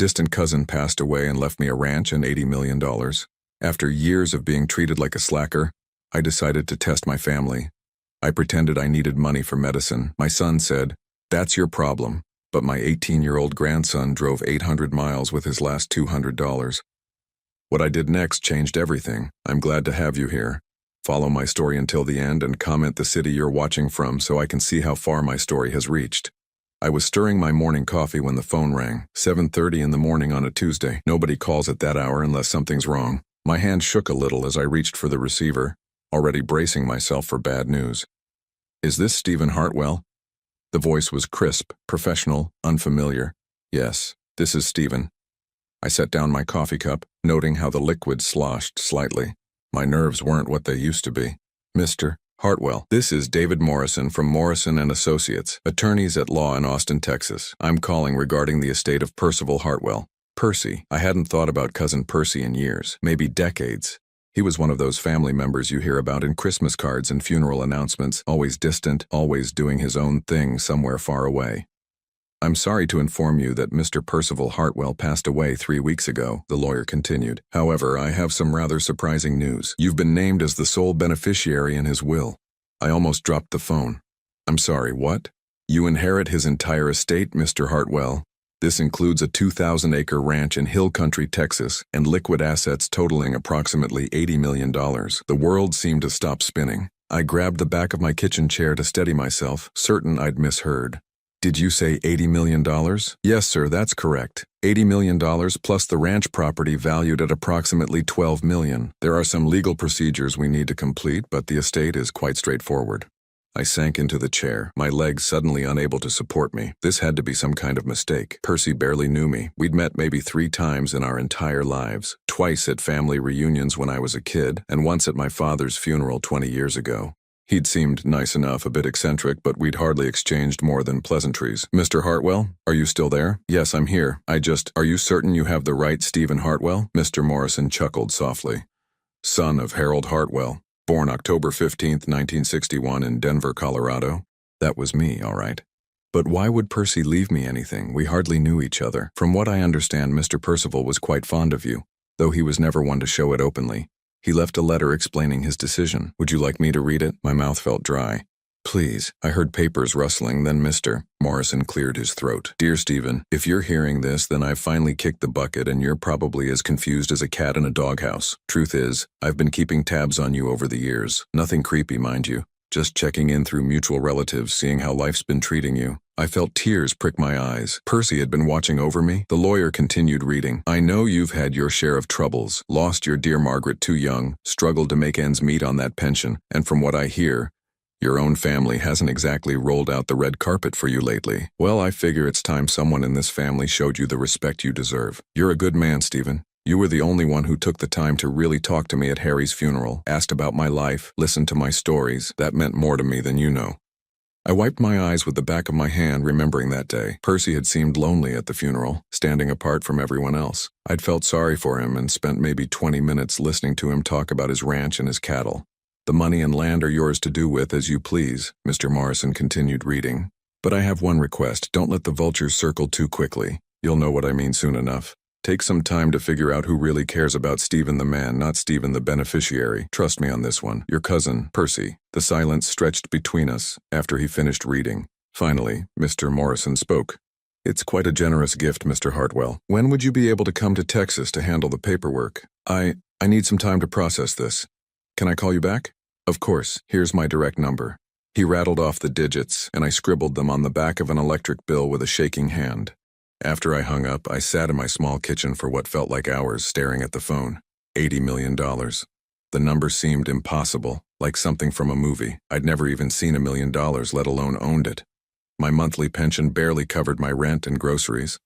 distant cousin passed away and left me a ranch and $80 million. After years of being treated like a slacker, I decided to test my family. I pretended I needed money for medicine. My son said, "That's your problem." But my 18-year-old grandson drove 800 miles with his last $200. What I did next changed everything. I'm glad to have you here. Follow my story until the end and comment the city you're watching from so I can see how far my story has reached. I was stirring my morning coffee when the phone rang. 7:30 in the morning on a Tuesday. Nobody calls at that hour unless something's wrong. My hand shook a little as I reached for the receiver, already bracing myself for bad news. "Is this Stephen Hartwell?" The voice was crisp, professional, unfamiliar. "Yes, this is Stephen." I set down my coffee cup, noting how the liquid sloshed slightly. My nerves weren't what they used to be. "Mr. Hartwell, this is David Morrison from Morrison & Associates, attorneys at law in Austin, Texas. I'm calling regarding the estate of Percival Hartwell." Percy. I hadn't thought about Cousin Percy in years, maybe decades. He was one of those family members you hear about in Christmas cards and funeral announcements, always distant, always doing his own thing somewhere far away. "I'm sorry to inform you that Mr. Percival Hartwell passed away 3 weeks ago," the lawyer continued. "However, I have some rather surprising news. You've been named as the sole beneficiary in his will." I almost dropped the phone. "I'm sorry, what?" "You inherit his entire estate, Mr. Hartwell. This includes a 2,000-acre ranch in Hill Country, Texas, and liquid assets totaling approximately $80 million. The world seemed to stop spinning. I grabbed the back of my kitchen chair to steady myself, certain I'd misheard. "Did you say $80 million? "Yes, sir, that's correct. $80 million plus the ranch property valued at approximately $12 million. There are some legal procedures we need to complete, but the estate is quite straightforward." I sank into the chair, my legs suddenly unable to support me. This had to be some kind of mistake. Percy barely knew me. We'd met maybe 3 times in our entire lives. Twice at family reunions when I was a kid, and once at my father's funeral 20 years ago. He'd seemed nice enough, a bit eccentric, but we'd hardly exchanged more than pleasantries. "Mr. Hartwell, are you still there?" "Yes, I'm here. Are you certain you have the right Stephen Hartwell?" Mr. Morrison chuckled softly. "Son of Harold Hartwell. Born October 15, 1961 in Denver, Colorado." That was me, all right. But why would Percy leave me anything? We hardly knew each other. From what I understand, Mr. Percival was quite fond of you, though he was never one to show it openly. He left a letter explaining his decision. Would you like me to read it? My mouth felt dry. "Please." I heard papers rustling, then Mr. Morrison cleared his throat. "Dear Stephen, if you're hearing this, then I've finally kicked the bucket and you're probably as confused as a cat in a doghouse. Truth is, I've been keeping tabs on you over the years. Nothing creepy, mind you. Just checking in through mutual relatives, seeing how life's been treating you." I felt tears prick my eyes. Percy had been watching over me. The lawyer continued reading. "I know you've had your share of troubles, lost your dear Margaret too young, struggled to make ends meet on that pension, and from what I hear, your own family hasn't exactly rolled out the red carpet for you lately. Well, I figure it's time someone in this family showed you the respect you deserve. You're a good man, Stephen. You were the only one who took the time to really talk to me at Harry's funeral, asked about my life, listened to my stories. That meant more to me than you know." I wiped my eyes with the back of my hand, remembering that day. Percy had seemed lonely at the funeral, standing apart from everyone else. I'd felt sorry for him and spent maybe 20 minutes listening to him talk about his ranch and his cattle. "The money and land are yours to do with as you please," Mr. Morrison continued reading. "But I have one request. Don't let the vultures circle too quickly. You'll know what I mean soon enough. Take some time to figure out who really cares about Stephen the man, not Stephen the beneficiary. Trust me on this one. Your cousin, Percy." The silence stretched between us after he finished reading. Finally, Mr. Morrison spoke. "It's quite a generous gift, Mr. Hartwell. When would you be able to come to Texas to handle the paperwork? I need some time to process this. Can I call you back?" "Of course. Here's my direct number." He rattled off the digits, and I scribbled them on the back of an electric bill with a shaking hand. After I hung up, I sat in my small kitchen for what felt like hours staring at the phone. $80 million. The number seemed impossible, like something from a movie. I'd never even seen $1 million, let alone owned it. My monthly pension barely covered my rent and groceries.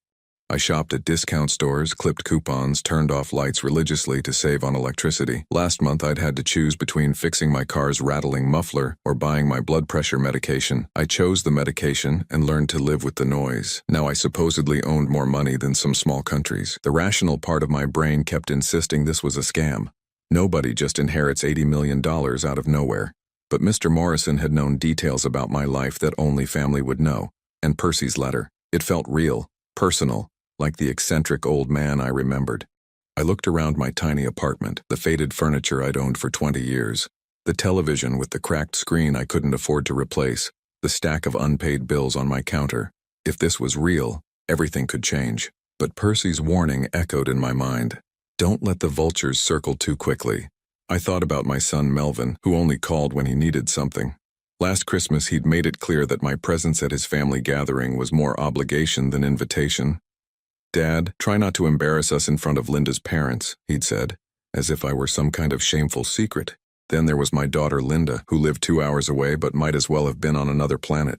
I shopped at discount stores, clipped coupons, turned off lights religiously to save on electricity. Last month I'd had to choose between fixing my car's rattling muffler or buying my blood pressure medication. I chose the medication and learned to live with the noise. Now I supposedly owned more money than some small countries. The rational part of my brain kept insisting this was a scam. Nobody just inherits $80 million out of nowhere. But Mr. Morrison had known details about my life that only family would know. And Percy's letter. It felt real, personal. like the eccentric old man I remembered. I looked around my tiny apartment, the faded furniture I'd owned for 20 years, the television with the cracked screen I couldn't afford to replace, the stack of unpaid bills on my counter. If this was real, everything could change. But Percy's warning echoed in my mind. Don't let the vultures circle too quickly. I thought about my son Melvin, who only called when he needed something. Last Christmas he'd made it clear that my presence at his family gathering was more obligation than invitation. "Dad, try not to embarrass us in front of Linda's parents," he'd said, as if I were some kind of shameful secret. Then there was my daughter Linda, who lived 2 hours away but might as well have been on another planet.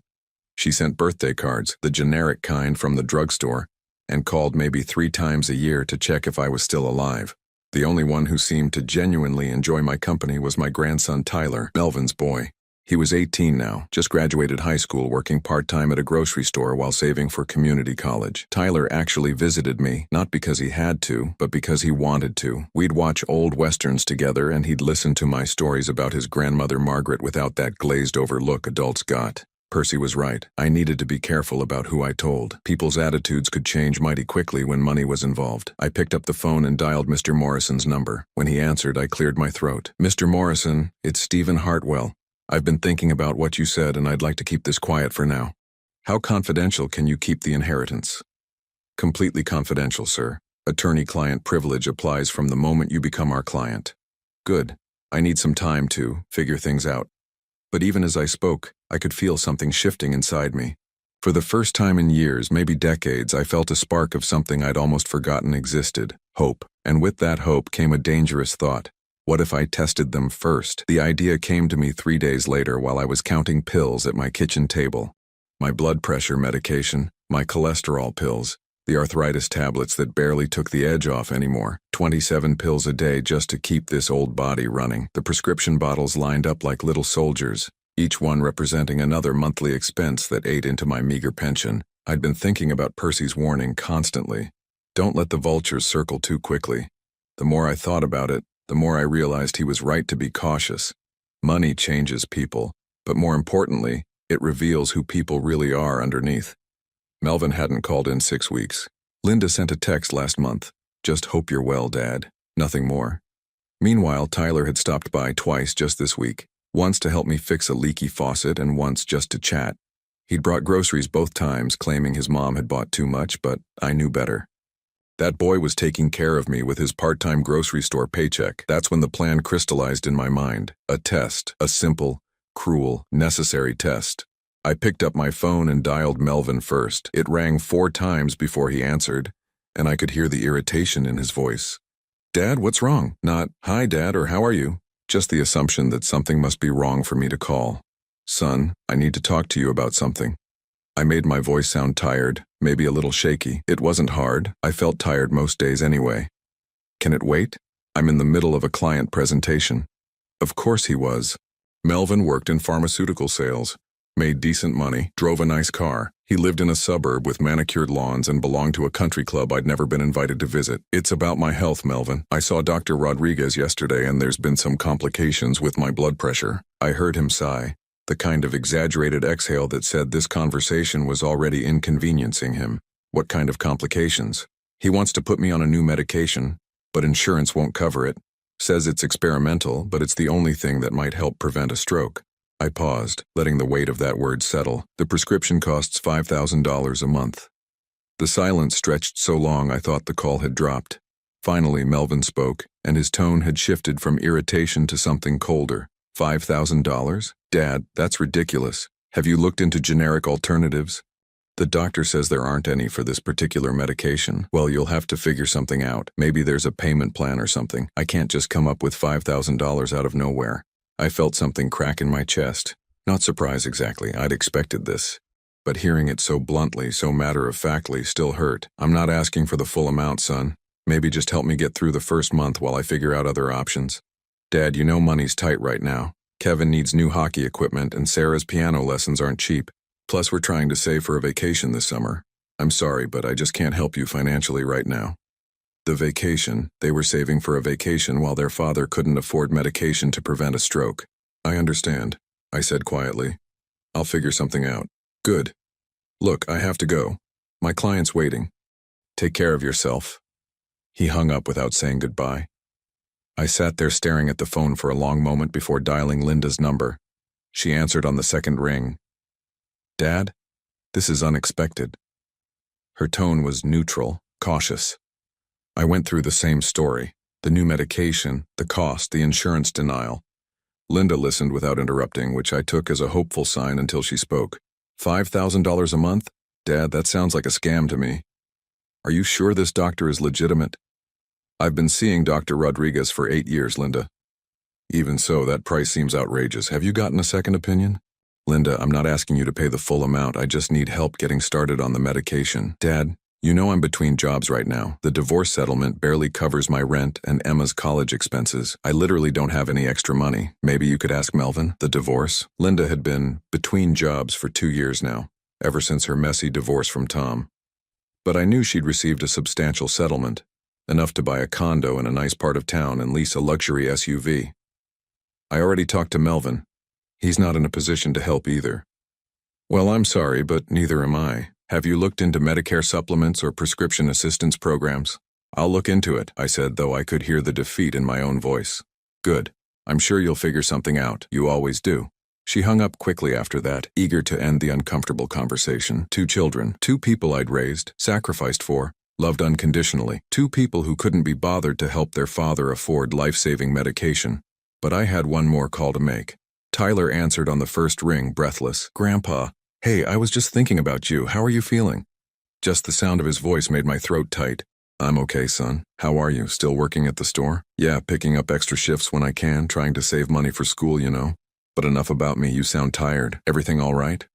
She sent birthday cards, the generic kind from the drugstore, and called maybe 3 times a year to check if I was still alive. The only one who seemed to genuinely enjoy my company was my grandson Tyler, Melvin's boy. He was 18 now, just graduated high school working part-time at a grocery store while saving for community college. Tyler actually visited me, not because he had to, but because he wanted to. We'd watch old westerns together and he'd listen to my stories about his grandmother Margaret without that glazed-over look adults got. Percy was right. I needed to be careful about who I told. People's attitudes could change mighty quickly when money was involved. I picked up the phone and dialed Mr. Morrison's number. When he answered, I cleared my throat. "Mr. Morrison, it's Stephen Hartwell. I've been thinking about what you said and I'd like to keep this quiet for now. How confidential can you keep the inheritance?" "Completely confidential, sir. Attorney-client privilege applies from the moment you become our client." "Good. I need some time to figure things out." But even as I spoke, I could feel something shifting inside me. For the first time in years, maybe decades, I felt a spark of something I'd almost forgotten existed. Hope. And with that hope came a dangerous thought. What if I tested them first? The idea came to me 3 days later while I was counting pills at my kitchen table. My blood pressure medication, my cholesterol pills, the arthritis tablets that barely took the edge off anymore. 27 pills a day just to keep this old body running. The prescription bottles lined up like little soldiers, each one representing another monthly expense that ate into my meager pension. I'd been thinking about Percy's warning constantly. Don't let the vultures circle too quickly. The more I thought about it, the more I realized he was right to be cautious. Money changes people, but more importantly, it reveals who people really are underneath. Melvin hadn't called in 6 weeks. Linda sent a text last month. "Just hope you're well, Dad." Nothing more. Meanwhile, Tyler had stopped by twice just this week, once to help me fix a leaky faucet and once just to chat. He'd brought groceries both times, claiming his mom had bought too much, but I knew better. That boy was taking care of me with his part-time grocery store paycheck. That's when the plan crystallized in my mind. A test. A simple, cruel, necessary test. I picked up my phone and dialed Melvin first. It rang 4 times before he answered, and I could hear the irritation in his voice. "Dad, what's wrong?" Not, "Hi, Dad," or "How are you?" Just the assumption that something must be wrong for me to call. "Son, I need to talk to you about something." I made my voice sound tired, maybe a little shaky. It wasn't hard. I felt tired most days anyway. "Can it wait? I'm in the middle of a client presentation." Of course he was. Melvin worked in pharmaceutical sales, made decent money, drove a nice car. He lived in a suburb with manicured lawns and belonged to a country club I'd never been invited to visit. "It's about my health, Melvin. I saw Dr. Rodriguez yesterday and there's been some complications with my blood pressure." I heard him sigh, the kind of exaggerated exhale that said this conversation was already inconveniencing him. "What kind of complications?" "He wants to put me on a new medication, but insurance won't cover it. Says it's experimental, but it's the only thing that might help prevent a stroke." I paused, letting the weight of that word settle. "The prescription costs $5,000 a month." The silence stretched so long I thought the call had dropped. Finally, Melvin spoke, and his tone had shifted from irritation to something colder. $5,000? Dad, that's ridiculous. Have you looked into generic alternatives? "The doctor says there aren't any for this particular medication." "Well, you'll have to figure something out. Maybe there's a payment plan or something. I can't just come up with $5,000 out of nowhere." I felt something crack in my chest. Not surprise exactly, I'd expected this. But hearing it so bluntly, so matter-of-factly, still hurt. "I'm not asking for the full amount, son. Maybe just help me get through the first month while I figure out other options." "Dad, you know money's tight right now. Kevin needs new hockey equipment and Sarah's piano lessons aren't cheap. Plus we're trying to save for a vacation this summer. I'm sorry, but I just can't help you financially right now." The vacation. They were saving for a vacation while their father couldn't afford medication to prevent a stroke. "I understand," I said quietly. "I'll figure something out." "Good. Look, I have to go. My client's waiting." Take care of yourself." He hung up without saying goodbye. I sat there staring at the phone for a long moment before dialing Linda's number. She answered on the second ring. "Dad, this is unexpected." Her tone was neutral, cautious. I went through the same story: the new medication, the cost, the insurance denial. Linda listened without interrupting, which I took as a hopeful sign until she spoke. $5,000 a month? Dad, that sounds like a scam to me. Are you sure this doctor is legitimate? I've been seeing Dr. Rodriguez for 8 years, Linda. Even so, that price seems outrageous. Have you gotten a second opinion? Linda, I'm not asking you to pay the full amount. I just need help getting started on the medication. Dad, you know I'm between jobs right now. The divorce settlement barely covers my rent and Emma's college expenses. I literally don't have any extra money. Maybe you could ask Melvin. The divorce? Linda had been between jobs for 2 years now, ever since her messy divorce from Tom. But I knew she'd received a substantial settlement, enough to buy a condo in a nice part of town and lease a luxury SUV. I already talked to Melvin. He's not in a position to help either. Well, I'm sorry, but neither am I. Have you looked into Medicare supplements or prescription assistance programs? I'll look into it, I said, though I could hear the defeat in my own voice. Good. I'm sure you'll figure something out. You always do. She hung up quickly after that, eager to end the uncomfortable conversation. 2 children, 2 people I'd raised, sacrificed for, loved unconditionally. 2 people who couldn't be bothered to help their father afford life-saving medication. But I had one more call to make. Tyler answered on the first ring, breathless. "Grandpa, hey, I was just thinking about you. How are you feeling?" Just the sound of his voice made my throat tight. "I'm okay, son. How are you? Still working at the store?" "Yeah, picking up extra shifts when I can, trying to save money for school, you know. But enough about me. You sound tired. Everything all right?"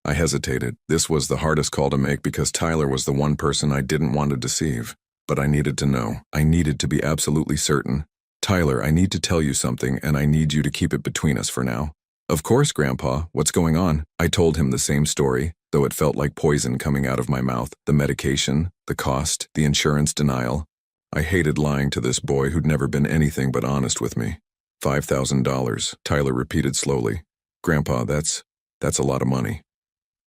I hesitated. This was the hardest call to make because Tyler was the one person I didn't want to deceive. But I needed to know. I needed to be absolutely certain. "Tyler, I need to tell you something, and I need you to keep it between us for now." "Of course, Grandpa. What's going on?" I told him the same story, though it felt like poison coming out of my mouth. The medication, the cost, the insurance denial. I hated lying to this boy who'd never been anything but honest with me. $5,000, Tyler repeated slowly. "Grandpa, that's a lot of money."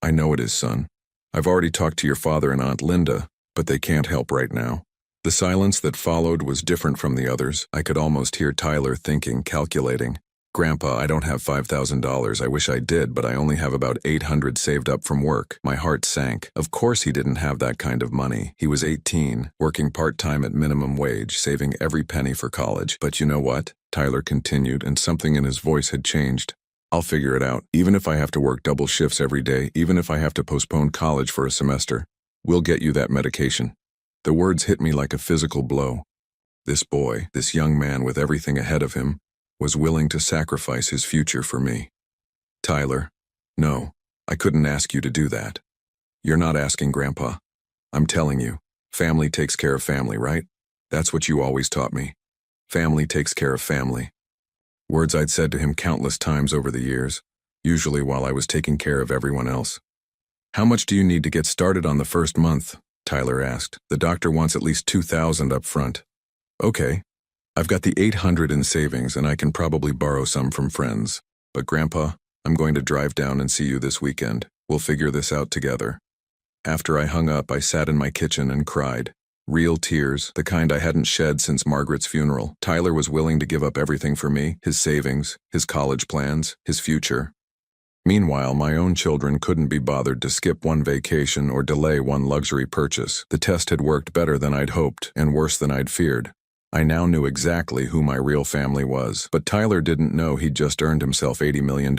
"I know it is, son. I've already talked to your father and Aunt Linda, but they can't help right now." The silence that followed was different from the others. I could almost hear Tyler thinking, calculating. "Grandpa, I don't have $5,000. I wish I did, but I only have about $800 saved up from work." My heart sank. Of course he didn't have that kind of money. He was 18, working part-time at minimum wage, saving every penny for college. "But you know what?" Tyler continued, and something in his voice had changed. "I'll figure it out. Even if I have to work double shifts every day, even if I have to postpone college for a semester, we'll get you that medication." The words hit me like a physical blow. This boy, this young man with everything ahead of him, was willing to sacrifice his future for me. "Tyler, no, I couldn't ask you to do that." "You're not asking, Grandpa. I'm telling you, family takes care of family, right? That's what you always taught me. Family takes care of family." Words I'd said to him countless times over the years, usually while I was taking care of everyone else. "How much do you need to get started on the first month?" Tyler asked. "The doctor wants at least $2,000 up front." "Okay. I've got the $800 in savings and I can probably borrow some from friends. But Grandpa, I'm going to drive down and see you this weekend. We'll figure this out together." After I hung up, I sat in my kitchen and cried. Real tears, the kind I hadn't shed since Margaret's funeral. Tyler was willing to give up everything for me, his savings, his college plans, his future. Meanwhile, my own children couldn't be bothered to skip one vacation or delay one luxury purchase. The test had worked better than I'd hoped, and worse than I'd feared. I now knew exactly who my real family was, but Tyler didn't know he'd just earned himself $80 million.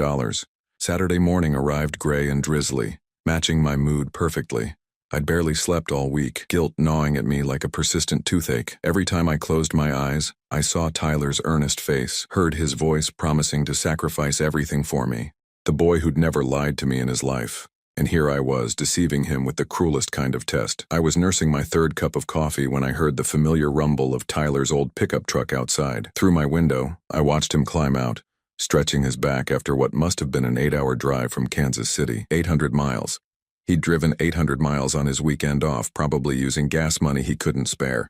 Saturday morning arrived gray and drizzly, matching my mood perfectly. I'd barely slept all week, guilt gnawing at me like a persistent toothache. Every time I closed my eyes, I saw Tyler's earnest face, heard his voice promising to sacrifice everything for me. The boy who'd never lied to me in his life. And here I was, deceiving him with the cruelest kind of test. I was nursing my 3rd cup of coffee when I heard the familiar rumble of Tyler's old pickup truck outside. Through my window, I watched him climb out, stretching his back after what must have been an 8-hour drive from Kansas City, 800 miles. He'd driven 800 miles on his weekend off, probably using gas money he couldn't spare.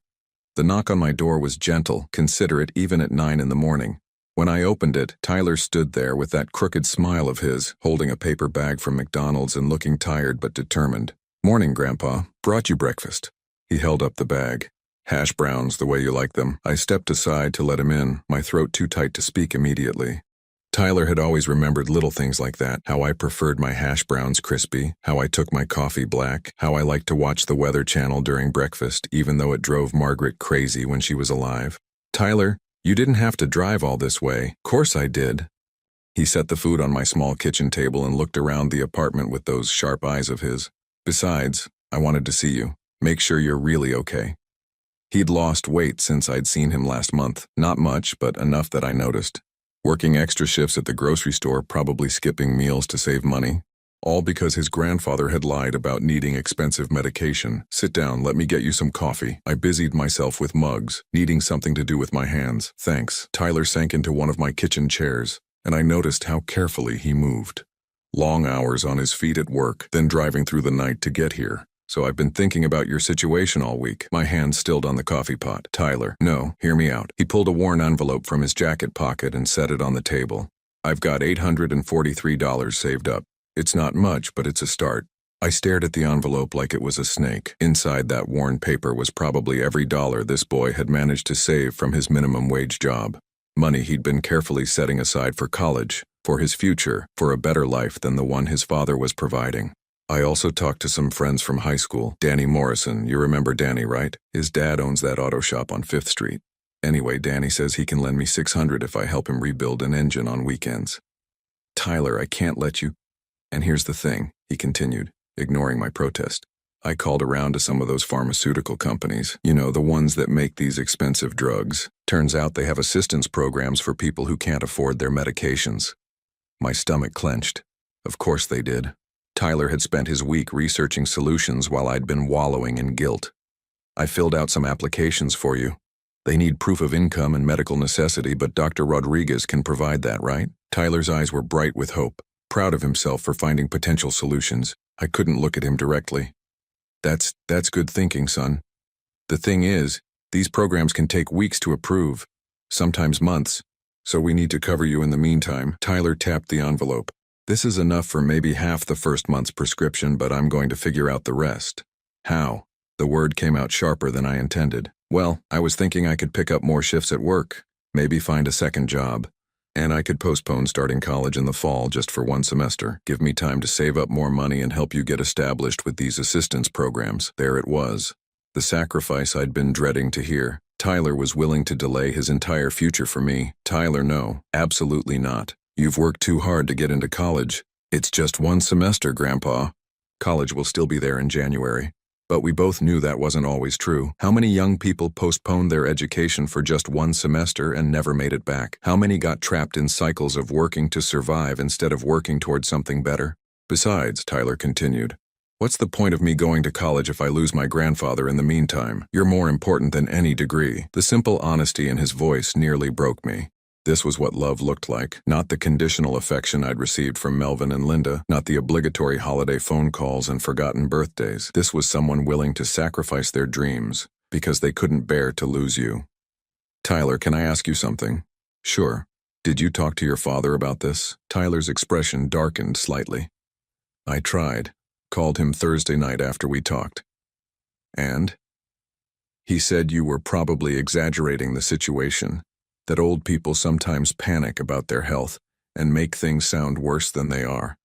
The knock on my door was gentle, considerate even at 9 in the morning. When I opened it, Tyler stood there with that crooked smile of his, holding a paper bag from McDonald's and looking tired but determined. "Morning, Grandpa. Brought you breakfast." He held up the bag. Hash browns the way you like them. I stepped aside to let him in, my throat too tight to speak immediately. Tyler had always remembered little things like that, how I preferred my hash browns crispy, how I took my coffee black, how I liked to watch the Weather Channel during breakfast, even though it drove Margaret crazy when she was alive. Tyler, you didn't have to drive all this way. Course I did. He set the food on my small kitchen table and looked around the apartment with those sharp eyes of his. Besides, I wanted to see you. Make sure you're really okay. He'd lost weight since I'd seen him last month. Not much, but enough that I noticed. Working extra shifts at the grocery store, probably skipping meals to save money. All because his grandfather had lied about needing expensive medication. Sit down, let me get you some coffee. I busied myself with mugs, needing something to do with my hands. Thanks. Tyler sank into one of my kitchen chairs, and I noticed how carefully he moved. Long hours on his feet at work, then driving through the night to get here. So I've been thinking about your situation all week. My hand stilled on the coffee pot. Tyler, no, hear me out. He pulled a worn envelope from his jacket pocket and set it on the table. I've got $843 saved up. It's not much, but it's a start. I stared at the envelope like it was a snake. Inside that worn paper was probably every dollar this boy had managed to save from his minimum wage job. Money he'd been carefully setting aside for college, for his future, for a better life than the one his father was providing. I also talked to some friends from high school. Danny Morrison, you remember Danny, right? His dad owns that auto shop on 5th Street. Anyway, Danny says he can lend me $600 if I help him rebuild an engine on weekends. Tyler, I can't let you. And here's the thing, he continued, ignoring my protest. I called around to some of those pharmaceutical companies, you know, the ones that make these expensive drugs. Turns out they have assistance programs for people who can't afford their medications. My stomach clenched. Of course they did. Tyler had spent his week researching solutions while I'd been wallowing in guilt. I filled out some applications for you. They need proof of income and medical necessity, but Dr. Rodriguez can provide that, right? Tyler's eyes were bright with hope, proud of himself for finding potential solutions. I couldn't look at him directly. That's good thinking, son. The thing is, these programs can take weeks to approve, sometimes months, so we need to cover you in the meantime. Tyler tapped the envelope. This is enough for maybe half the first month's prescription, but I'm going to figure out the rest. How? The word came out sharper than I intended. Well, I was thinking I could pick up more shifts at work, maybe find a second job, and I could postpone starting college in the fall just for one semester, give me time to save up more money and help you get established with these assistance programs. There it was. The sacrifice I'd been dreading to hear. Tyler was willing to delay his entire future for me. Tyler, no, absolutely not. You've worked too hard to get into college. It's just one semester, Grandpa. College will still be there in January. But we both knew that wasn't always true. How many young people postponed their education for just one semester and never made it back? How many got trapped in cycles of working to survive instead of working towards something better? Besides, Tyler continued, what's the point of me going to college if I lose my grandfather in the meantime? You're more important than any degree. The simple honesty in his voice nearly broke me. This was what love looked like, not the conditional affection I'd received from Melvin and Linda, not the obligatory holiday phone calls and forgotten birthdays. This was someone willing to sacrifice their dreams because they couldn't bear to lose you. Tyler, can I ask you something? Sure. Did you talk to your father about this? Tyler's expression darkened slightly. I tried. Called him Thursday night after we talked. And? He said you were probably exaggerating the situation. That old people sometimes panic about their health and make things sound worse than they are.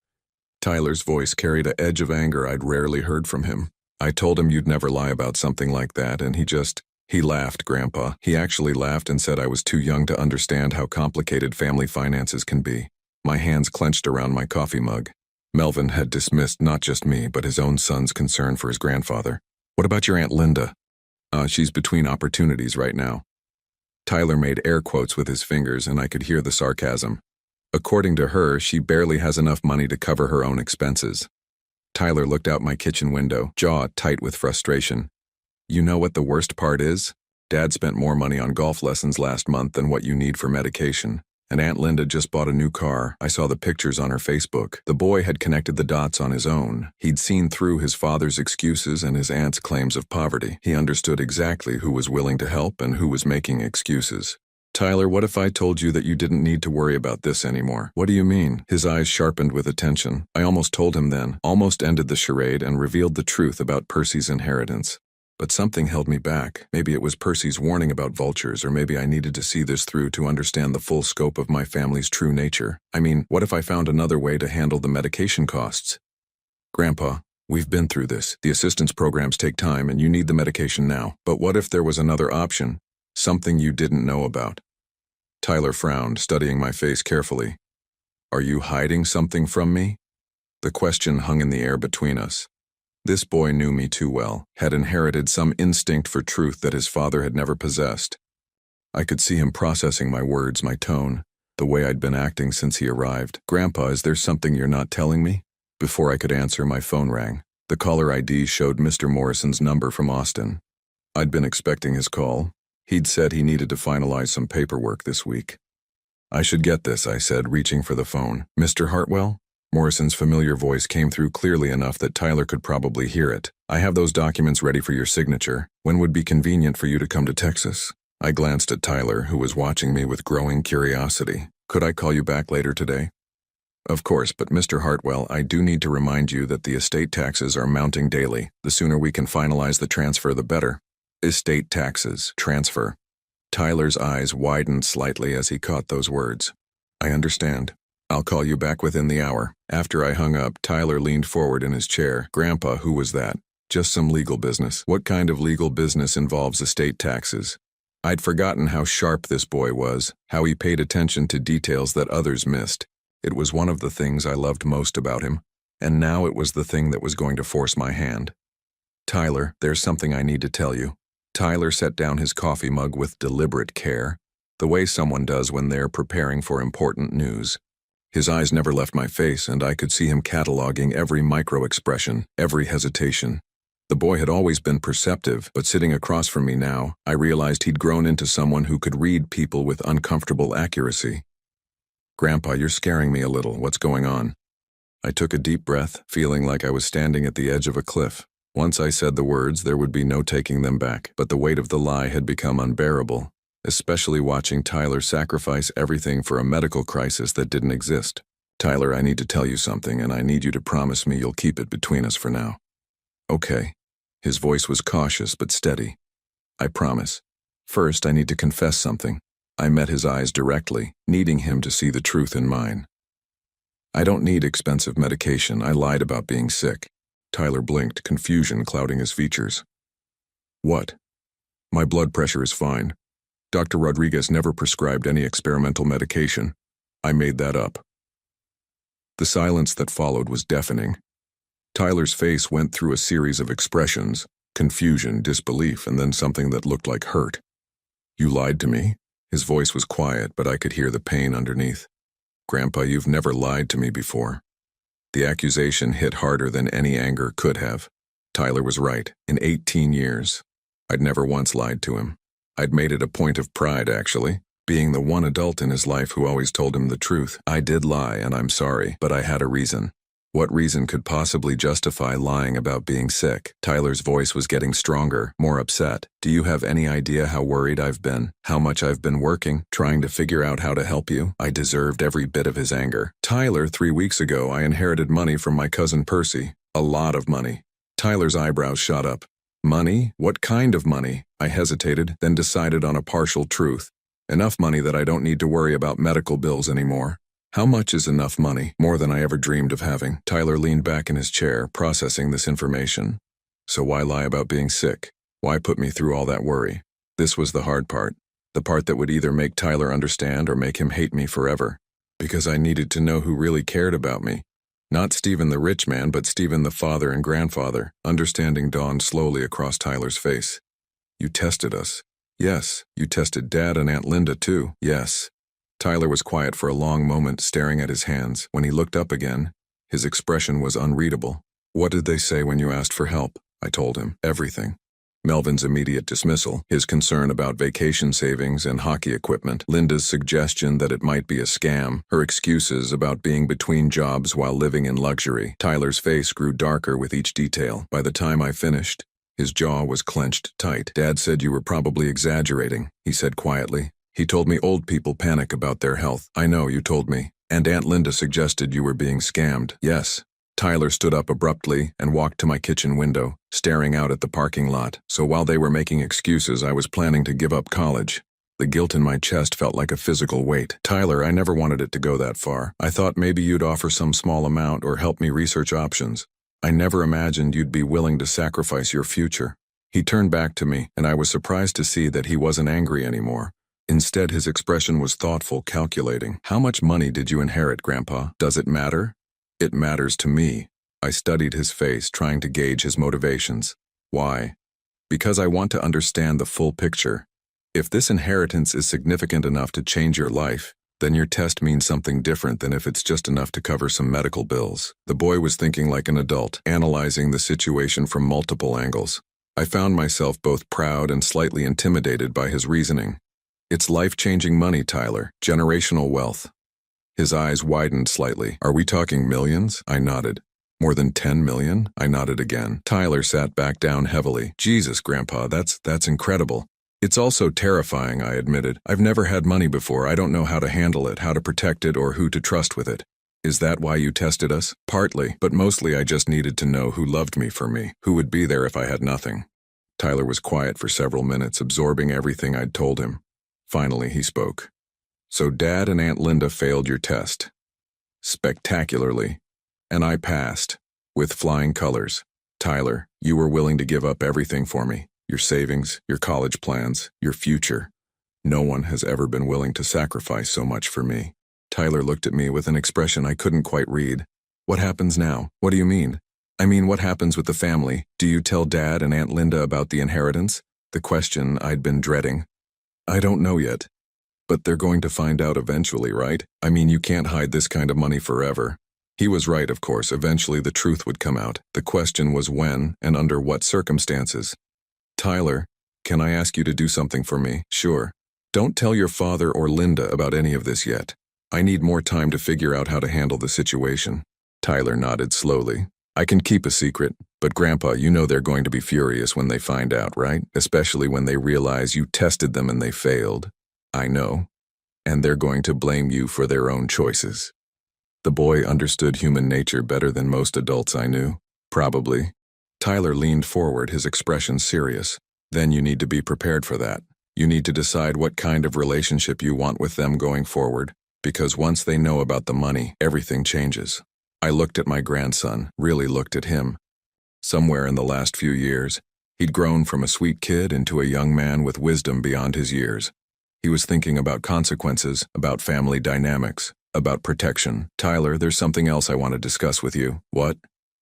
Tyler's voice carried an edge of anger I'd rarely heard from him. I told him you'd never lie about something like that, and he laughed, Grandpa. He actually laughed and said I was too young to understand how complicated family finances can be. My hands clenched around my coffee mug. Melvin had dismissed not just me, but his own son's concern for his grandfather. What about your Aunt Linda? She's between opportunities right now. Tyler made air quotes with his fingers, and I could hear the sarcasm. According to her, she barely has enough money to cover her own expenses. Tyler looked out my kitchen window, jaw tight with frustration. You know what the worst part is? Dad spent more money on golf lessons last month than what you need for medication. And Aunt Linda just bought a new car. I saw the pictures on her Facebook. The boy had connected the dots on his own. He'd seen through his father's excuses and his aunt's claims of poverty. He understood exactly who was willing to help and who was making excuses. Tyler, what if I told you that you didn't need to worry about this anymore? What do you mean? His eyes sharpened with attention. I almost told him then, almost ended the charade and revealed the truth about Percy's inheritance. But something held me back. Maybe it was Percy's warning about vultures, or maybe I needed to see this through to understand the full scope of my family's true nature. I mean, what if I found another way to handle the medication costs? Grandpa, we've been through this. The assistance programs take time and you need the medication now. But what if there was another option? Something you didn't know about? Tyler frowned, studying my face carefully. Are you hiding something from me? The question hung in the air between us. This boy knew me too well, had inherited some instinct for truth that his father had never possessed. I could see him processing my words, my tone, the way I'd been acting since he arrived. Grandpa, is there something you're not telling me? Before I could answer, my phone rang. The caller ID showed Mr. Morrison's number from Austin. I'd been expecting his call. He'd said he needed to finalize some paperwork this week. I should get this, I said, reaching for the phone. Mr. Hartwell? Morrison's familiar voice came through clearly enough that Tyler could probably hear it. I have those documents ready for your signature. When would be convenient for you to come to Texas? I glanced at Tyler, who was watching me with growing curiosity. Could I call you back later today? Of course, but Mr. Hartwell, I do need to remind you that the estate taxes are mounting daily. The sooner we can finalize the transfer, the better. Estate taxes, transfer. Tyler's eyes widened slightly as he caught those words. I understand. I'll call you back within the hour. After I hung up, Tyler leaned forward in his chair. Grandpa, who was that? Just some legal business. What kind of legal business involves estate taxes? I'd forgotten how sharp this boy was, how he paid attention to details that others missed. It was one of the things I loved most about him, and now it was the thing that was going to force my hand. Tyler, there's something I need to tell you. Tyler set down his coffee mug with deliberate care, the way someone does when they're preparing for important news. His eyes never left my face, and I could see him cataloging every micro-expression, every hesitation. The boy had always been perceptive, but sitting across from me now, I realized he'd grown into someone who could read people with uncomfortable accuracy. Grandpa, you're scaring me a little. What's going on? I took a deep breath, feeling like I was standing at the edge of a cliff. Once I said the words, there would be no taking them back, but the weight of the lie had become unbearable, especially watching Tyler sacrifice everything for a medical crisis that didn't exist. Tyler, I need to tell you something, and I need you to promise me you'll keep it between us for now. Okay. His voice was cautious but steady. I promise. First, I need to confess something. I met his eyes directly, needing him to see the truth in mine. I don't need expensive medication. I lied about being sick. Tyler blinked, confusion clouding his features. What? My blood pressure is fine. Dr. Rodriguez never prescribed any experimental medication. I made that up. The silence that followed was deafening. Tyler's face went through a series of expressions, confusion, disbelief, and then something that looked like hurt. You lied to me? His voice was quiet, but I could hear the pain underneath. Grandpa, you've never lied to me before. The accusation hit harder than any anger could have. Tyler was right. In 18 years, I'd never once lied to him. I'd made it a point of pride, actually, being the one adult in his life who always told him the truth. I did lie, and I'm sorry, but I had a reason. What reason could possibly justify lying about being sick? Tyler's voice was getting stronger, more upset. Do you have any idea how worried I've been? How much I've been working, trying to figure out how to help you? I deserved every bit of his anger. Tyler, 3 weeks ago, I inherited money from my cousin Percy. A lot of money. Tyler's eyebrows shot up. Money? What kind of money? I hesitated, then decided on a partial truth. Enough money that I don't need to worry about medical bills anymore. How much is enough money? More than I ever dreamed of having. Tyler leaned back in his chair, processing this information. So why lie about being sick? Why put me through all that worry? This was the hard part. The part that would either make Tyler understand or make him hate me forever. Because I needed to know who really cared about me. Not Stephen the rich man, but Stephen the father and grandfather. Understanding dawned slowly across Tyler's face. You tested us. Yes. You tested Dad and Aunt Linda too. Yes. Tyler was quiet for a long moment, staring at his hands. When he looked up again, his expression was unreadable. What did they say when you asked for help? I told him. Everything. Melvin's immediate dismissal, his concern about vacation savings and hockey equipment, Linda's suggestion that it might be a scam, her excuses about being between jobs while living in luxury. Tyler's face grew darker with each detail. By the time I finished, his jaw was clenched tight. Dad said you were probably exaggerating, he said quietly. He told me old people panic about their health. I know, you told me. And Aunt Linda suggested you were being scammed. Yes. Tyler stood up abruptly and walked to my kitchen window, staring out at the parking lot. So while they were making excuses, I was planning to give up college. The guilt in my chest felt like a physical weight. Tyler, I never wanted it to go that far. I thought maybe you'd offer some small amount or help me research options. I never imagined you'd be willing to sacrifice your future. He turned back to me, and I was surprised to see that he wasn't angry anymore. Instead, his expression was thoughtful, calculating. How much money did you inherit, Grandpa? Does it matter? It matters to me. I studied his face, trying to gauge his motivations. Why? Because I want to understand the full picture. If this inheritance is significant enough to change your life, then your test means something different than if it's just enough to cover some medical bills. The boy was thinking like an adult, analyzing the situation from multiple angles. I found myself both proud and slightly intimidated by his reasoning. It's life-changing money, Tyler. Generational wealth. His eyes widened slightly. Are we talking millions? I nodded. More than 10 million? I nodded again. Tyler sat back down heavily. Jesus, Grandpa, that's incredible. It's also terrifying, I admitted. I've never had money before. I don't know how to handle it, how to protect it, or who to trust with it. Is that why you tested us? Partly, but mostly I just needed to know who loved me for me, who would be there if I had nothing. Tyler was quiet for several minutes, absorbing everything I'd told him. Finally, he spoke. So Dad and Aunt Linda failed your test. Spectacularly. And I passed. With flying colors. Tyler, you were willing to give up everything for me. Your savings, your college plans, your future. No one has ever been willing to sacrifice so much for me. Tyler looked at me with an expression I couldn't quite read. What happens now? What do you mean? I mean, what happens with the family? Do you tell Dad and Aunt Linda about the inheritance? The question I'd been dreading. I don't know yet. But they're going to find out eventually, right? I mean, you can't hide this kind of money forever. He was right, of course. Eventually the truth would come out. The question was when and under what circumstances. Tyler, can I ask you to do something for me? Sure. Don't tell your father or Linda about any of this yet. I need more time to figure out how to handle the situation. Tyler nodded slowly. I can keep a secret, but Grandpa, you know they're going to be furious when they find out, right? Especially when they realize you tested them and they failed. I know. And they're going to blame you for their own choices. The boy understood human nature better than most adults I knew. Probably. Tyler leaned forward, his expression serious. Then you need to be prepared for that. You need to decide what kind of relationship you want with them going forward, because once they know about the money, everything changes. I looked at my grandson, really looked at him. Somewhere in the last few years, he'd grown from a sweet kid into a young man with wisdom beyond his years. He was thinking about consequences, about family dynamics, about protection. Tyler, there's something else I want to discuss with you. What?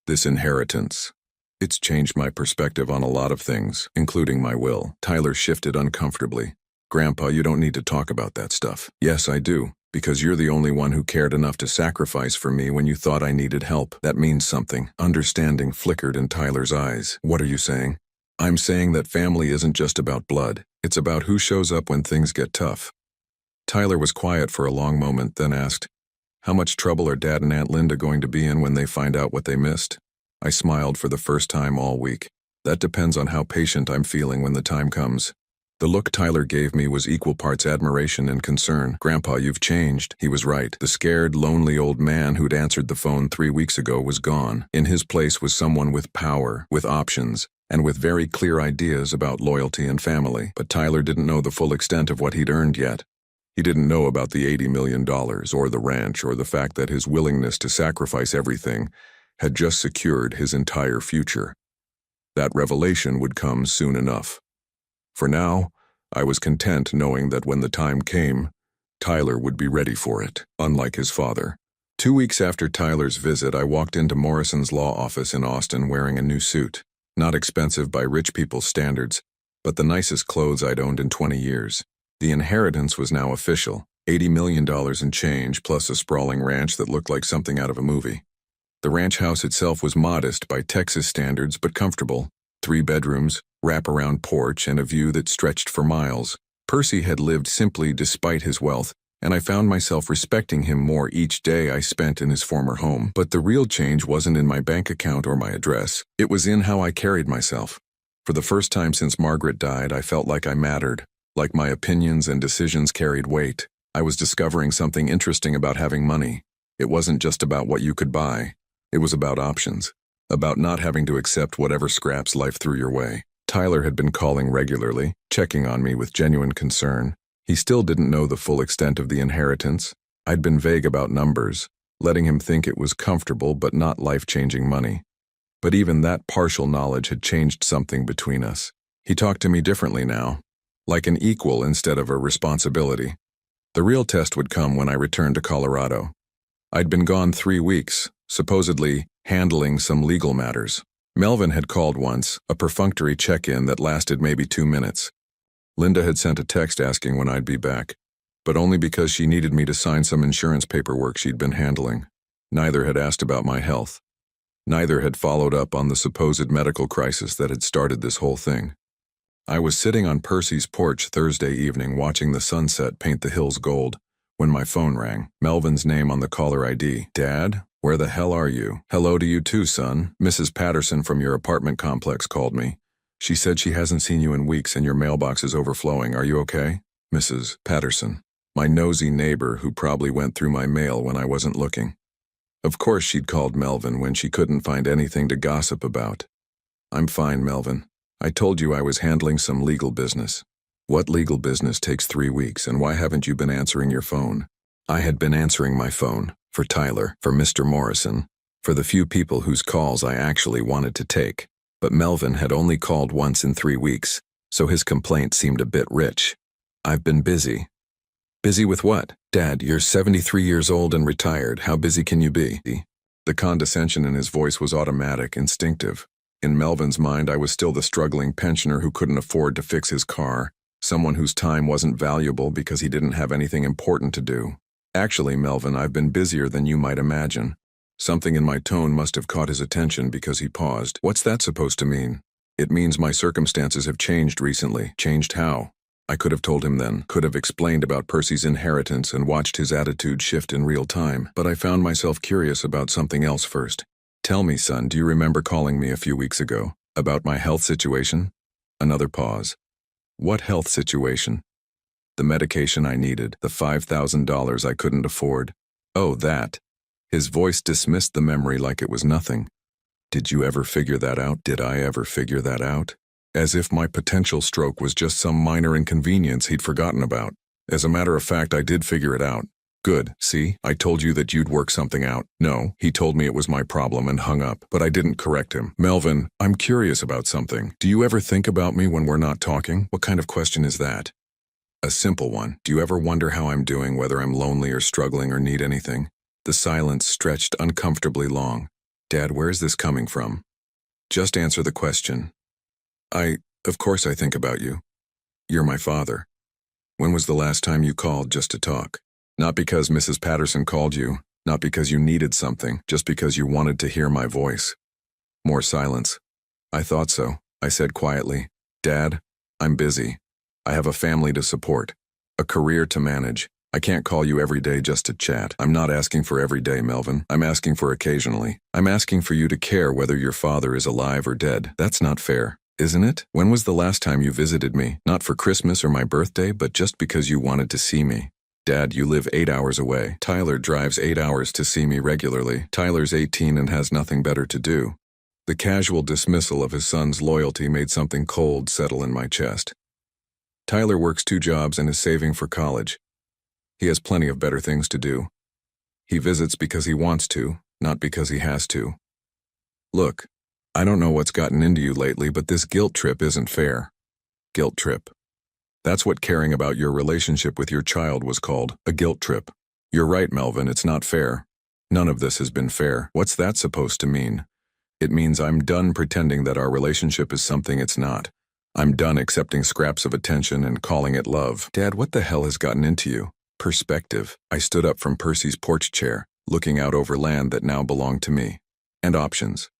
This inheritance. It's changed my perspective on a lot of things, including my will. Tyler shifted uncomfortably. Grandpa, you don't need to talk about that stuff. Yes, I do, because you're the only one who cared enough to sacrifice for me when you thought I needed help. That means something. Understanding flickered in Tyler's eyes. What are you saying? I'm saying that family isn't just about blood. It's about who shows up when things get tough. Tyler was quiet for a long moment, then asked, how much trouble are Dad and Aunt Linda going to be in when they find out what they missed? I smiled for the first time all week. That depends on how patient I'm feeling when the time comes. The look Tyler gave me was equal parts admiration and concern. Grandpa, you've changed. He was right. The scared, lonely old man who'd answered the phone 3 weeks ago was gone. In his place was someone with power, with options, and with very clear ideas about loyalty and family. But Tyler didn't know the full extent of what he'd earned yet. He didn't know about the $80 million, or the ranch, or the fact that his willingness to sacrifice everything had just secured his entire future. That revelation would come soon enough. For now, I was content knowing that when the time came, Tyler would be ready for it, unlike his father. 2 weeks after Tyler's visit, I walked into Morrison's law office in Austin wearing a new suit. Not expensive by rich people's standards, but the nicest clothes I'd owned in 20 years. The inheritance was now official, $80 million in change, plus a sprawling ranch that looked like something out of a movie. The ranch house itself was modest by Texas standards, but comfortable. 3 bedrooms, wrap-around porch, and a view that stretched for miles. Percy had lived simply despite his wealth, and I found myself respecting him more each day I spent in his former home. But the real change wasn't in my bank account or my address. It was in how I carried myself. For the first time since Margaret died, I felt like I mattered, like my opinions and decisions carried weight. I was discovering something interesting about having money. It wasn't just about what you could buy. It was about options, about not having to accept whatever scraps life threw your way. Tyler had been calling regularly, checking on me with genuine concern. He still didn't know the full extent of the inheritance. I'd been vague about numbers, letting him think it was comfortable but not life-changing money. But even that partial knowledge had changed something between us. He talked to me differently now, like an equal instead of a responsibility. The real test would come when I returned to Colorado. I'd been gone 3 weeks, supposedly handling some legal matters. Melvin had called once, a perfunctory check-in that lasted maybe 2 minutes. Linda had sent a text asking when I'd be back, but only because she needed me to sign some insurance paperwork she'd been handling. Neither had asked about my health. Neither had followed up on the supposed medical crisis that had started this whole thing. I was sitting on Percy's porch Thursday evening watching the sunset paint the hills gold when my phone rang. Melvin's name on the caller ID. "Dad, where the hell are you?" "Hello to you too, son. Mrs. Patterson from your apartment complex called me. She said she hasn't seen you in weeks and your mailbox is overflowing. Are you okay?" Mrs. Patterson, my nosy neighbor who probably went through my mail when I wasn't looking. Of course she'd called Melvin when she couldn't find anything to gossip about. "I'm fine, Melvin. I told you I was handling some legal business." "What legal business takes 3 weeks, and why haven't you been answering your phone?" I had been answering my phone, for Tyler, for Mr. Morrison, for the few people whose calls I actually wanted to take. But Melvin had only called once in 3 weeks, so his complaint seemed a bit rich. "I've been busy." "Busy with what?" "Dad, you're 73 years old and retired. How busy can you be?" The condescension in his voice was automatic, instinctive. In Melvin's mind, I was still the struggling pensioner who couldn't afford to fix his car, someone whose time wasn't valuable because he didn't have anything important to do. "Actually, Melvin, I've been busier than you might imagine." Something in my tone must have caught his attention because he paused. "What's that supposed to mean?" "It means my circumstances have changed recently." "Changed how?" I could have told him then, could have explained about Percy's inheritance and watched his attitude shift in real time, but I found myself curious about something else first. "Tell me, son, do you remember calling me a few weeks ago? About my health situation?" Another pause. "What health situation?" "The medication I needed, the $5,000 I couldn't afford." "Oh, that." His voice dismissed the memory like it was nothing. "Did you ever figure that out?" "Did I ever figure that out?" As if my potential stroke was just some minor inconvenience he'd forgotten about. "As a matter of fact, I did figure it out." "Good, see, I told you that you'd work something out." "No, he told me it was my problem and hung up, but I didn't correct him." "Melvin, I'm curious about something. Do you ever think about me when we're not talking?" "What kind of question is that?" "A simple one. Do you ever wonder how I'm doing, whether I'm lonely or struggling or need anything?" The silence stretched uncomfortably long. "Dad, where is this coming from?" "Just answer the question." Of course I think about you. You're my father. When was the last time you called just to talk? Not because Mrs. Patterson called you, not because you needed something, just because you wanted to hear my voice." More silence. "I thought so," I said quietly. "Dad, I'm busy. I have a family to support, a career to manage. I can't call you every day just to chat." "I'm not asking for every day, Melvin. I'm asking for occasionally. I'm asking for you to care whether your father is alive or dead." "That's not fair, isn't it? When was the last time you visited me? Not for Christmas or my birthday, but just because you wanted to see me." "Dad, you live 8 hours away. Tyler drives 8 hours to see me regularly. Tyler's 18 and has nothing better to do." The casual dismissal of his son's loyalty made something cold settle in my chest. Tyler works 2 jobs and is saving for college. He has plenty of better things to do. He visits because he wants to, not because he has to. "Look, I don't know what's gotten into you lately, but this guilt trip isn't fair." Guilt trip. That's what caring about your relationship with your child was called, a guilt trip. "You're right, Melvin, it's not fair. None of this has been fair." "What's that supposed to mean?" "It means I'm done pretending that our relationship is something it's not. I'm done accepting scraps of attention and calling it love." "Dad, what the hell has gotten into you?" Perspective. I stood up from Percy's porch chair, looking out over land that now belonged to me. "And options."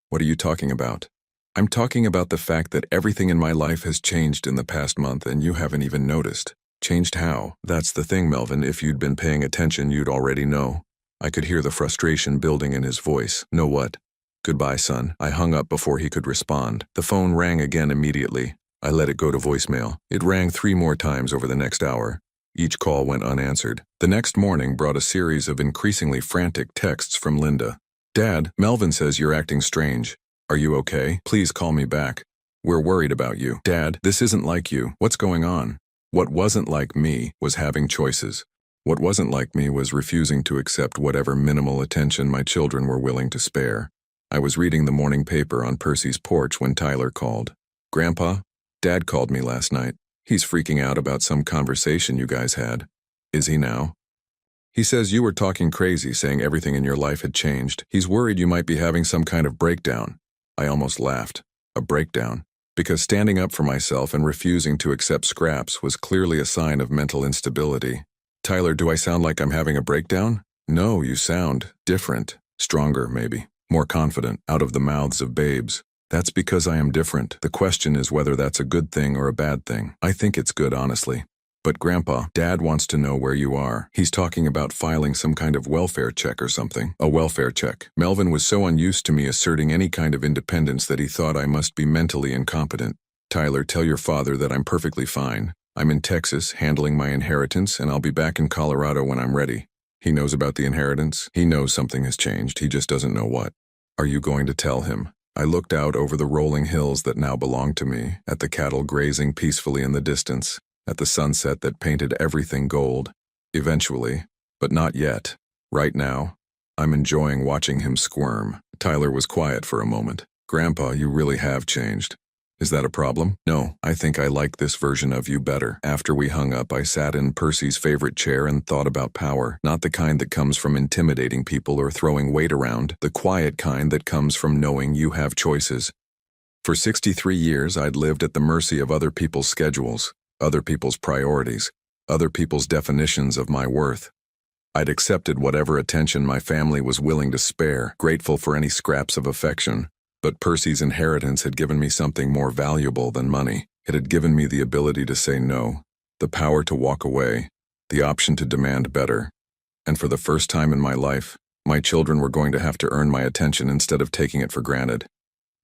"What are you talking about?" "I'm talking about the fact that everything in my life has changed in the past month and you haven't even noticed." "Changed how?" "That's the thing, Melvin. If you'd been paying attention, you'd already know." I could hear the frustration building in his voice. "Know what?" "Goodbye, son." I hung up before he could respond. The phone rang again immediately. I let it go to voicemail. It rang 3 more times over the next hour. Each call went unanswered. The next morning brought a series of increasingly frantic texts from Linda. Dad, Melvin says you're acting strange. Are you okay? Please call me back. We're worried about you. Dad, this isn't like you. What's going on? What wasn't like me was having choices. What wasn't like me was refusing to accept whatever minimal attention my children were willing to spare. I was reading the morning paper on Percy's porch when Tyler called. Grandpa, Dad called me last night. He's freaking out about some conversation you guys had. Is he now? He says you were talking crazy, saying everything in your life had changed. He's worried you might be having some kind of breakdown. I almost laughed. A breakdown? Because standing up for myself and refusing to accept scraps was clearly a sign of mental instability. Tyler, do I sound like I'm having a breakdown? No, you sound different. Stronger, maybe. More confident, out of the mouths of babes. That's because I am different. The question is whether that's a good thing or a bad thing. I think it's good, honestly. But Grandpa, Dad wants to know where you are. He's talking about filing some kind of welfare check or something. A welfare check. Melvin was so unused to me asserting any kind of independence that he thought I must be mentally incompetent. Tyler, tell your father that I'm perfectly fine. I'm in Texas, handling my inheritance, and I'll be back in Colorado when I'm ready. He knows about the inheritance. He knows something has changed. He just doesn't know what. Are you going to tell him? I looked out over the rolling hills that now belonged to me, at the cattle grazing peacefully in the distance, at the sunset that painted everything gold. Eventually, but not yet. Right now, I'm enjoying watching him squirm. Tyler was quiet for a moment. Grandpa, you really have changed. Is that a problem? No, I think I like this version of you better. After we hung up, I sat in Percy's favorite chair and thought about power, not the kind that comes from intimidating people or throwing weight around, the quiet kind that comes from knowing you have choices. For 63 years, I'd lived at the mercy of other people's schedules, other people's priorities, other people's definitions of my worth. I'd accepted whatever attention my family was willing to spare, grateful for any scraps of affection. But Percy's inheritance had given me something more valuable than money. It had given me the ability to say no, the power to walk away, the option to demand better. And for the first time in my life, my children were going to have to earn my attention instead of taking it for granted.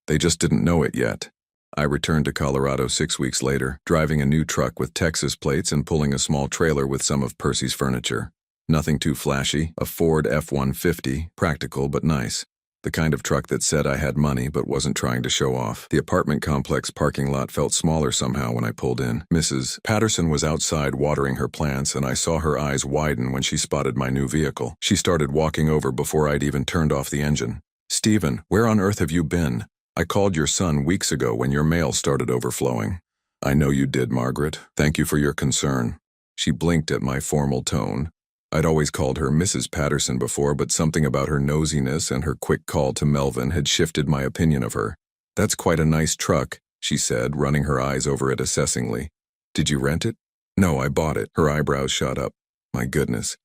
They just didn't know it yet. I returned to Colorado 6 weeks later, driving a new truck with Texas plates and pulling a small trailer with some of Percy's furniture. Nothing too flashy, a Ford F-150, practical but nice. The kind of truck that said I had money but wasn't trying to show off. The apartment complex parking lot felt smaller somehow when I pulled in. Mrs. Patterson was outside watering her plants, and I saw her eyes widen when she spotted my new vehicle. She started walking over before I'd even turned off the engine. Stephen, where on earth have you been? I called your son weeks ago when your mail started overflowing. I know you did, Margaret. Thank you for your concern. She blinked at my formal tone. I'd always called her Mrs. Patterson before, but something about her nosiness and her quick call to Melvin had shifted my opinion of her. That's quite a nice truck, she said, running her eyes over it assessingly. Did you rent it? No, I bought it. Her eyebrows shot up. My goodness.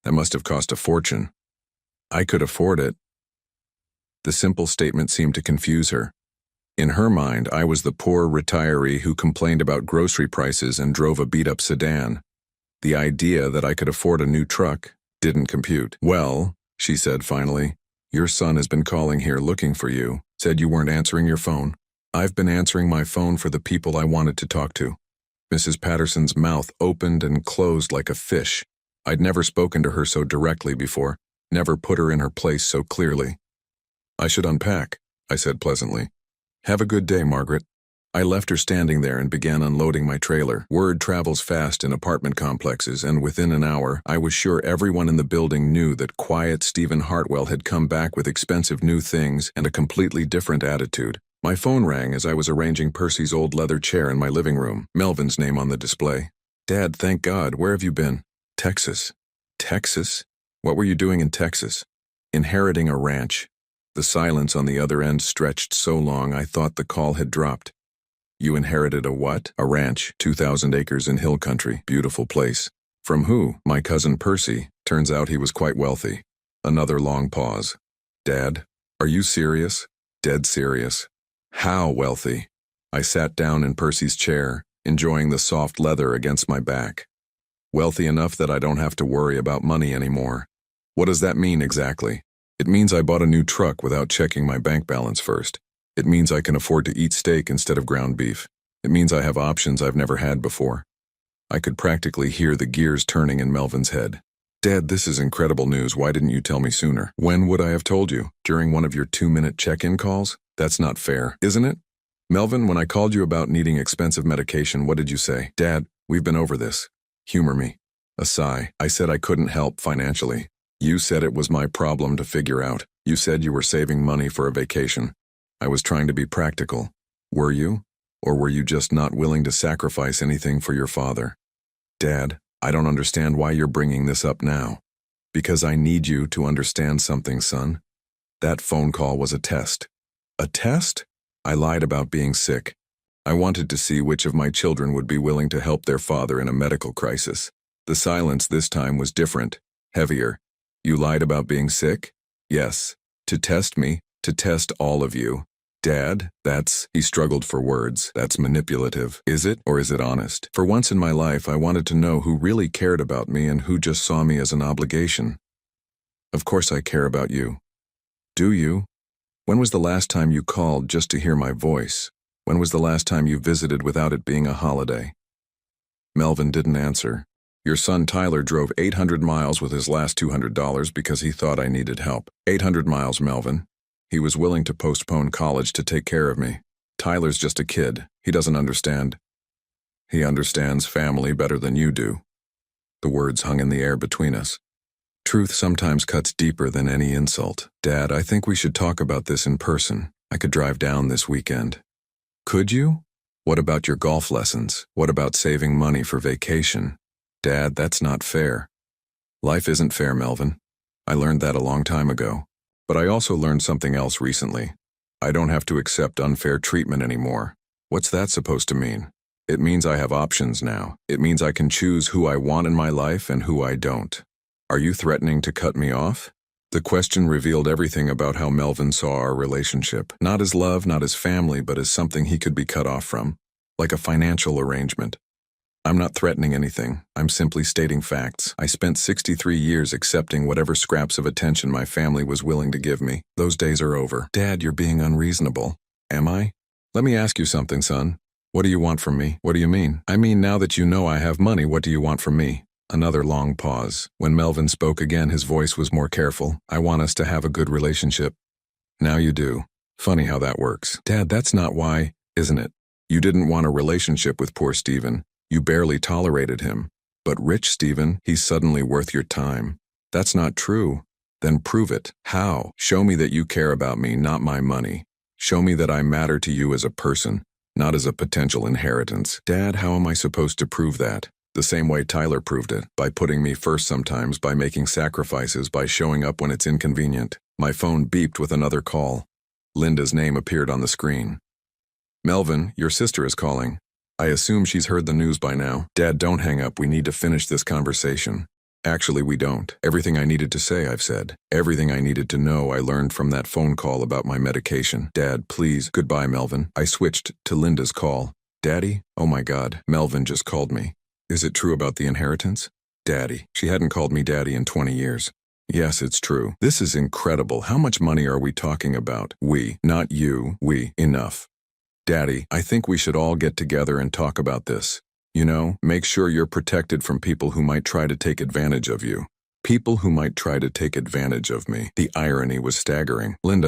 That must have cost a fortune. I could afford it. The simple statement seemed to confuse her. In her mind, I was the poor retiree who complained about grocery prices and drove a beat-up sedan. The idea that I could afford a new truck didn't compute. Well, she said finally, your son has been calling here looking for you, said you weren't answering your phone. I've been answering my phone for the people I wanted to talk to. Mrs. Patterson's mouth opened and closed like a fish. I'd never spoken to her so directly before, never put her in her place so clearly. I should unpack, I said pleasantly. Have a good day, Margaret. I left her standing there and began unloading my trailer. Word travels fast in apartment complexes, and within an hour, I was sure everyone in the building knew that quiet Stephen Hartwell had come back with expensive new things and a completely different attitude. My phone rang as I was arranging Percy's old leather chair in my living room, Melvin's name on the display. Dad, thank God, where have you been? Texas. Texas? What were you doing in Texas? Inheriting a ranch. The silence on the other end stretched so long I thought the call had dropped. You inherited a what? A ranch, 2,000 acres in hill country, beautiful place. From who? My cousin Percy. Turns out he was quite wealthy. Another long pause. Dad, are you serious? Dead serious. How wealthy? I sat down in Percy's chair, enjoying the soft leather against my back. Wealthy enough that I don't have to worry about money anymore. What does that mean exactly? It means I bought a new truck without checking my bank balance first. It means I can afford to eat steak instead of ground beef. It means I have options I've never had before. I could practically hear the gears turning in Melvin's head. Dad, this is incredible news. Why didn't you tell me sooner? When would I have told you? During one of your 2-minute check-in calls? That's not fair, isn't it? Melvin, when I called you about needing expensive medication, what did you say? Dad, we've been over this. Humor me. A sigh. I said I couldn't help financially. You said it was my problem to figure out. You said you were saving money for a vacation. I was trying to be practical. Were you? Or were you just not willing to sacrifice anything for your father? Dad, I don't understand why you're bringing this up now. Because I need you to understand something, son. That phone call was a test. A test? I lied about being sick. I wanted to see which of my children would be willing to help their father in a medical crisis. The silence this time was different, heavier. You lied about being sick? Yes. To test me, to test all of you. Dad, he struggled for words. That's manipulative. Is it, or is it honest? For once in my life, I wanted to know who really cared about me and who just saw me as an obligation. Of course I care about you. Do you? When was the last time you called just to hear my voice? When was the last time you visited without it being a holiday? Melvin didn't answer. Your son Tyler drove 800 miles with his last $200 because he thought I needed help. 800 miles, Melvin. He was willing to postpone college to take care of me. Tyler's just a kid. He doesn't understand. He understands family better than you do. The words hung in the air between us. Truth sometimes cuts deeper than any insult. Dad, I think we should talk about this in person. I could drive down this weekend. Could you? What about your golf lessons? What about saving money for vacation? Dad, that's not fair. Life isn't fair, Melvin. I learned that a long time ago. But I also learned something else recently. I don't have to accept unfair treatment anymore. What's that supposed to mean? It means I have options now. It means I can choose who I want in my life and who I don't. Are you threatening to cut me off? The question revealed everything about how Melvin saw our relationship. Not as love, not as family, but as something he could be cut off from. Like a financial arrangement. I'm not threatening anything. I'm simply stating facts. I spent 63 years accepting whatever scraps of attention my family was willing to give me. Those days are over. Dad, you're being unreasonable. Am I? Let me ask you something, son. What do you want from me? What do you mean? I mean, now that you know I have money, what do you want from me? Another long pause. When Melvin spoke again, his voice was more careful. I want us to have a good relationship. Now you do. Funny how that works. Dad, that's not why, isn't it? You didn't want a relationship with poor Stephen. You barely tolerated him. But rich Stephen, he's suddenly worth your time. That's not true. Then prove it. How? Show me that you care about me, not my money. Show me that I matter to you as a person, not as a potential inheritance. Dad, how am I supposed to prove that? The same way Tyler proved it, by putting me first sometimes, by making sacrifices, by showing up when it's inconvenient. My phone beeped with another call. Linda's name appeared on the screen. Melvin, your sister is calling. I assume she's heard the news by now. Dad, don't hang up. We need to finish this conversation. Actually, we don't. Everything I needed to say, I've said. Everything I needed to know, I learned from that phone call about my medication. Dad, please. Goodbye, Melvin. I switched to Linda's call. Daddy? Oh my God. Melvin just called me. Is it true about the inheritance? Daddy. She hadn't called me Daddy in 20 years. Yes, it's true. This is incredible. How much money are we talking about? We, not you. We. Enough. Daddy, I think we should all get together and talk about this. You know, make sure you're protected from people who might try to take advantage of you. People who might try to take advantage of me. The irony was staggering. Linda,